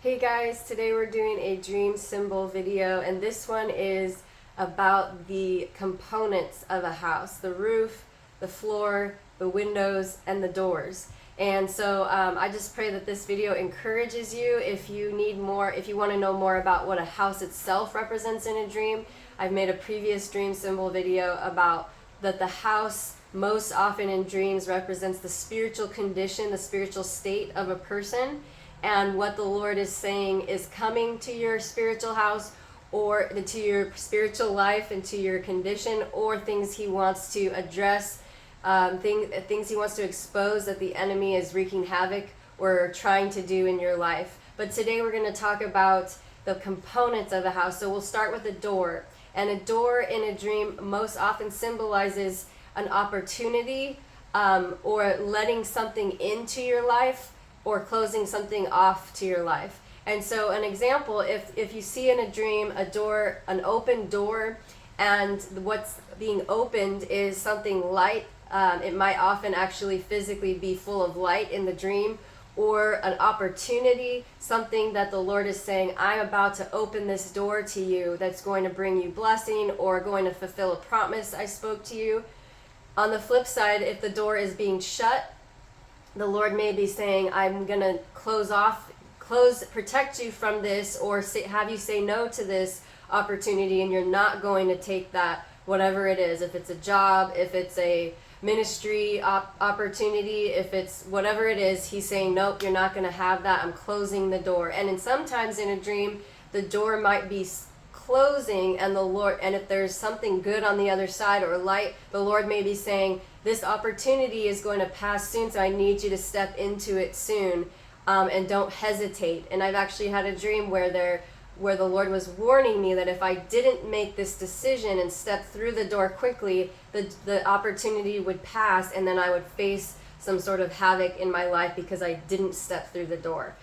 Hey guys, today we're doing a dream symbol video, and this one is about the components of a house: the roof, the floor, the windows, and the doors. And so I just pray that this video encourages you. If you need more, if you want to know more about what a house itself represents in a dream, I've made a previous dream symbol video about that the house most often in dreams represents the spiritual condition, the spiritual state of a person, and what the Lord is saying is coming to your spiritual house or to your spiritual life and to your condition, or things He wants to address, things He wants to expose that the enemy is wreaking havoc or trying to do in your life. But today we're going to talk about the components of a house. So we'll start with a door. And a door in a dream most often symbolizes an opportunity, or letting something into your life, or closing something off to your life. And so an example, if you see in a dream a door, an open door, and what's being opened is something light, it might often actually physically be full of light in the dream, or an opportunity, something that the Lord is saying, I'm about to open this door to you that's going to bring you blessing or going to fulfill a promise I spoke to you. On the flip side, if the door is being shut, the Lord may be saying, I'm going to protect you from this, or have you say no to this opportunity, and you're not going to take that, whatever it is. If it's a job, if it's a ministry opportunity, if it's whatever it is, He's saying, nope, you're not going to have that. I'm closing the door. And sometimes in a dream, the door might be closing, and the Lord, and if there's something good on the other side or light, the Lord may be saying, this opportunity is going to pass soon, so I need you to step into it soon, and don't hesitate. And I've actually had a dream where the Lord was warning me that if I didn't make this decision and step through the door quickly, the opportunity would pass, and then I would face some sort of havoc in my life because I didn't step through the door.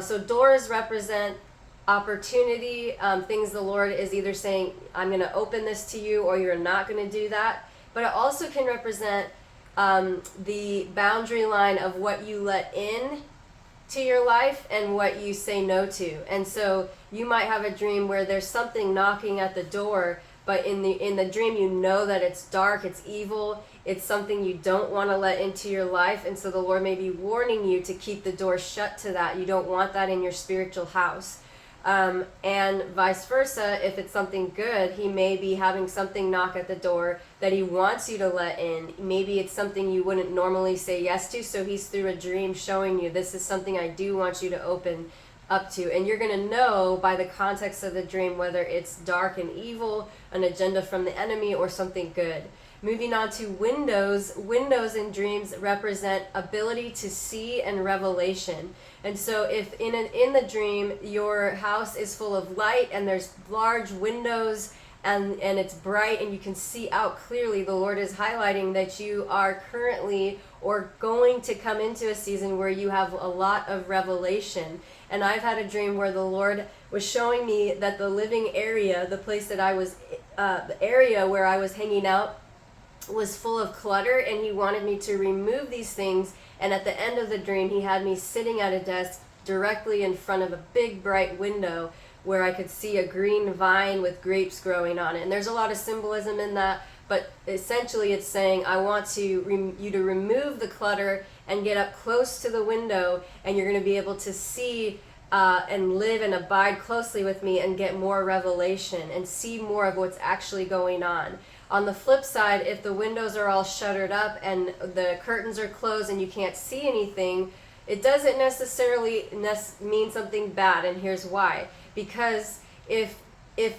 So doors represent opportunity, things the Lord is either saying, I'm going to open this to you, or you're not going to do that. But it also can represent the boundary line of what you let in to your life and what you say no to. And so you might have a dream where there's something knocking at the door, but in the dream you know that it's dark, it's evil, it's something you don't want to let into your life. And so the Lord may be warning you to keep the door shut to that. You don't want that in your spiritual house. And vice versa, if it's something good, He may be having something knock at the door that He wants you to let in. Maybe it's something you wouldn't normally say yes to, so He's through a dream showing you, this is something I do want you to open up to. And you're going to know by the context of the dream whether it's dark and evil, an agenda from the enemy, or something good. Moving on to windows. Windows in dreams represent ability to see and revelation. And so if in the dream your house is full of light and there's large windows and it's bright and you can see out clearly, the Lord is highlighting that you are currently or going to come into a season where you have a lot of revelation. And I've had a dream where the Lord was showing me that the living area, the place that I was, the area where I was hanging out, was full of clutter, and He wanted me to remove these things. And at the end of the dream, He had me sitting at a desk directly in front of a big bright window where I could see a green vine with grapes growing on it. And there's a lot of symbolism in that, but essentially it's saying, I want you to remove the clutter and get up close to the window, and you're going to be able to see and live and abide closely with me and get more revelation and see more of what's actually going on. On the flip side, if the windows are all shuttered up and the curtains are closed and you can't see anything, it doesn't necessarily mean something bad, and here's why. Because if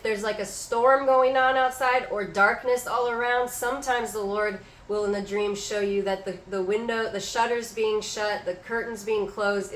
there's like a storm going on outside or darkness all around, sometimes the Lord will in the dream show you that the shutters being shut, the curtains being closed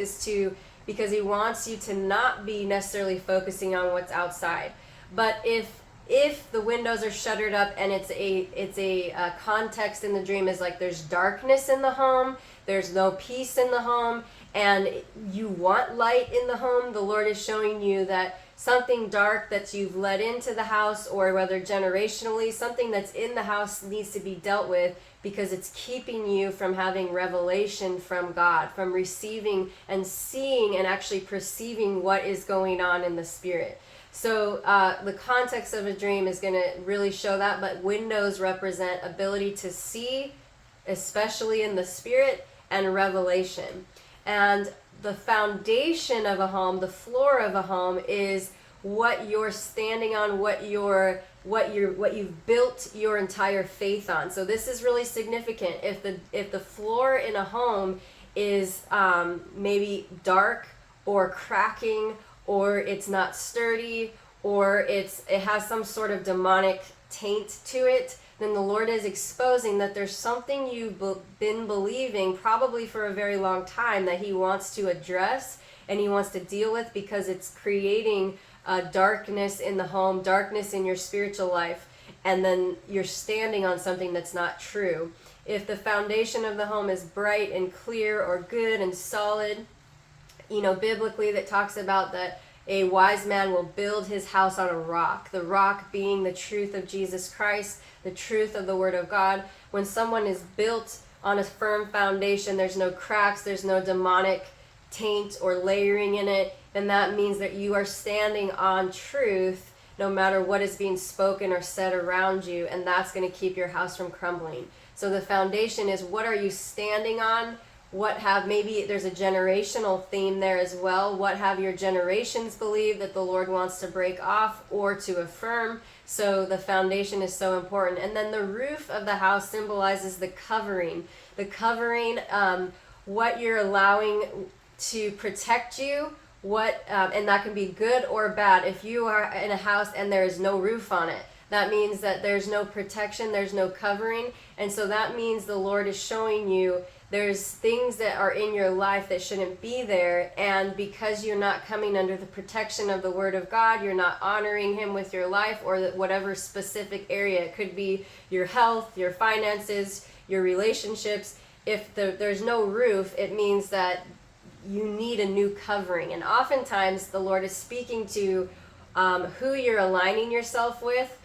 because He wants you to not be necessarily focusing on what's outside. But if the windows are shuttered up and it's a context in the dream is like there's darkness in the home, there's no peace in the home, and you want light in the home, the Lord is showing you that something dark that you've let into the house, or whether generationally, something that's in the house needs to be dealt with because it's keeping you from having revelation from God, from receiving and seeing and actually perceiving what is going on in the spirit. So the context of a dream is going to really show that, but windows represent ability to see, especially in the spirit, and revelation. And the foundation of a home, the floor of a home, is what you're standing on, what you've built your entire faith on. So this is really significant. If the floor in a home is maybe dark or cracking, or it's not sturdy, or it has some sort of demonic taint to it, then the Lord is exposing that there's something you've been believing probably for a very long time that he wants to address and he wants to deal with, because it's creating darkness in the home, darkness in your spiritual life, and then you're standing on something that's not true. If the foundation of the home is bright and clear or good and solid, biblically that talks about that a wise man will build his house on a rock, the rock being the truth of Jesus Christ, the truth of the Word of God. When someone is built on a firm foundation, there's no cracks, there's no demonic taint or layering in it, then that means that you are standing on truth no matter what is being spoken or said around you, and that's going to keep your house from crumbling. So the foundation is, what are you standing on? Maybe there's a generational theme there as well. What have your generations believed that the Lord wants to break off or to affirm? So the foundation is so important. And then the roof of the house symbolizes the covering. The covering, what you're allowing to protect you, and that can be good or bad. If you are in a house and there is no roof on it, that means that there's no protection, there's no covering. And so that means the Lord is showing you there's things that are in your life that shouldn't be there, and because you're not coming under the protection of the Word of God, you're not honoring Him with your life, or whatever specific area. It could be your health, your finances, your relationships. If there's no roof, it means that you need a new covering. And oftentimes the Lord is speaking to who you're aligning yourself with.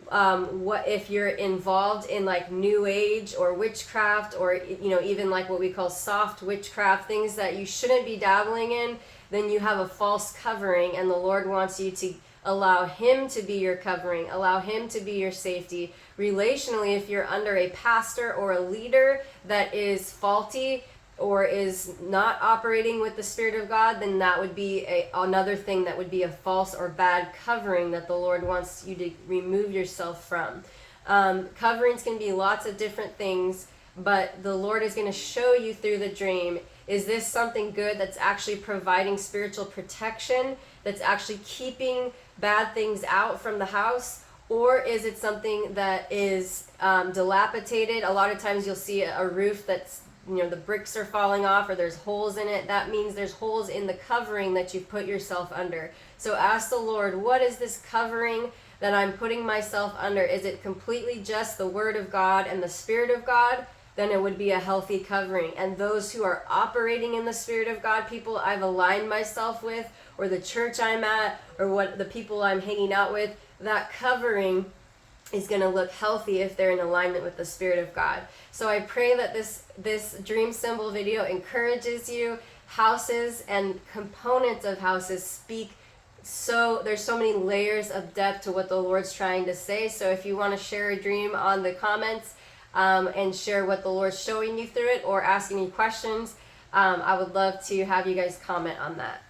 What if you're involved in like new age or witchcraft, or even like what we call soft witchcraft, things that you shouldn't be dabbling in, then you have a false covering, and the Lord wants you to allow Him to be your covering, allow Him to be your safety. Relationally, if you're under a pastor or a leader that is faulty or is not operating with the Spirit of God, then that would be another thing that would be a false or bad covering that the Lord wants you to remove yourself from. Coverings can be lots of different things, but the Lord is going to show you through the dream, is this something good that's actually providing spiritual protection, that's actually keeping bad things out from the house? Or is it something that is dilapidated? A lot of times you'll see a roof that's the bricks are falling off, or there's holes in it. That means there's holes in the covering that you've put yourself under. So ask the Lord, what is this covering that I'm putting myself under? Is it completely just the Word of God and the Spirit of God? Then it would be a healthy covering. And those who are operating in the Spirit of God, people I've aligned myself with, or the church I'm at, or what the people I'm hanging out with, that covering is going to look healthy if they're in alignment with the Spirit of God. So I pray that this dream symbol video encourages you. Houses and components of houses speak, so there's so many layers of depth to what the Lord's trying to say. So if you want to share a dream on the comments and share what the Lord's showing you through it, or ask any questions, I would love to have you guys comment on that.